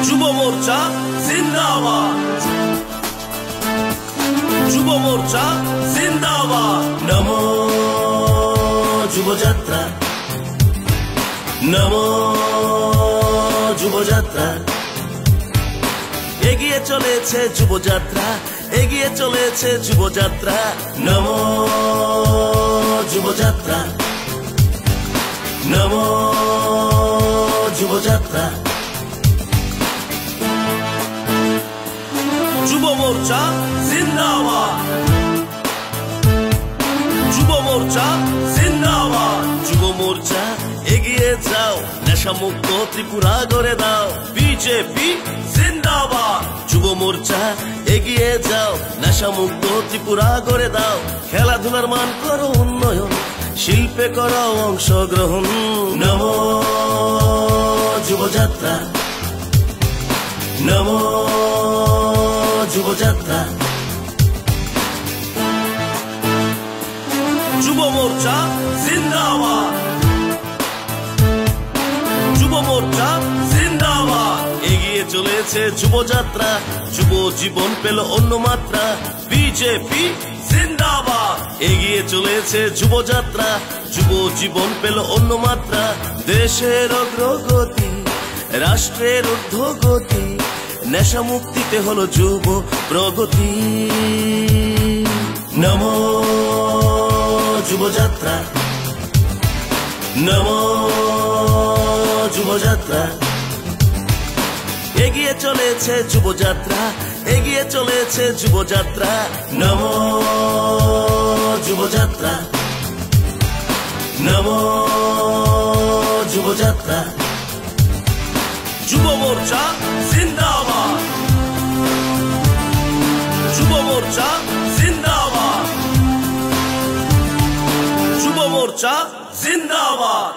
যুব মোর্চা জিন্দাবাদ, যুব মোর্চা জিন্দাবাদ। নমো যুবযাত্রা, নমো যুবযাত্রা। এগিয়ে চলেছে যুবযাত্রা, এগিয়ে চলেছে যুবযাত্রা। নমো যুবযাত্রা, নমো যুবযাত্রা। যুব মোর্চা জিন্দাবাদ, যুব মোর্চা জিন্দাবাদ। যুব মোর্চা এগিয়ে যাও, নেশামুক্ত ত্রিপুরা গড়ে দাও। বিজেপি জিন্দাবাদ। যুব মোর্চা এগিয়ে যাও, নেশামুক্ত ত্রিপুরা গড়ে দাও। খেলাধুলার মান করো উন্নয়ন, শিল্পে করো অংশগ্রহণ। নমো যুবযাত্রা, নমো যুবযাত্রা। যুব মোর্চা জিন্দাবাদ, যুব মোর্চা জিন্দাবাদ। এগিয়ে চলেছে যুবযাত্রা, যুব জীবন পেল অন্য মাত্রা। বিজেপি জিন্দাবাদ। এগিয়ে চলেছে যুবযাত্রা, যুব জীবন পেল অন্য মাত্রা। দেশের অগ্রগতি, রাষ্ট্রের ঊর্ধ্বগতি, নেশা মুক্তিতে হলো যুব প্রগতি। নমো যুবযাত্রা, নমো যুবযাত্রা। এগিয়ে চলেছে যুবযাত্রা, এগিয়ে চলেছে যুবযাত্রা। নমো যুবযাত্রা, নমো যুবযাত্রা। যুব মোর্চা জিন্দাবাদ, যুব মোর্চা জিন্দাবাদ, যুব মোর্চা জিন্দাবাদ।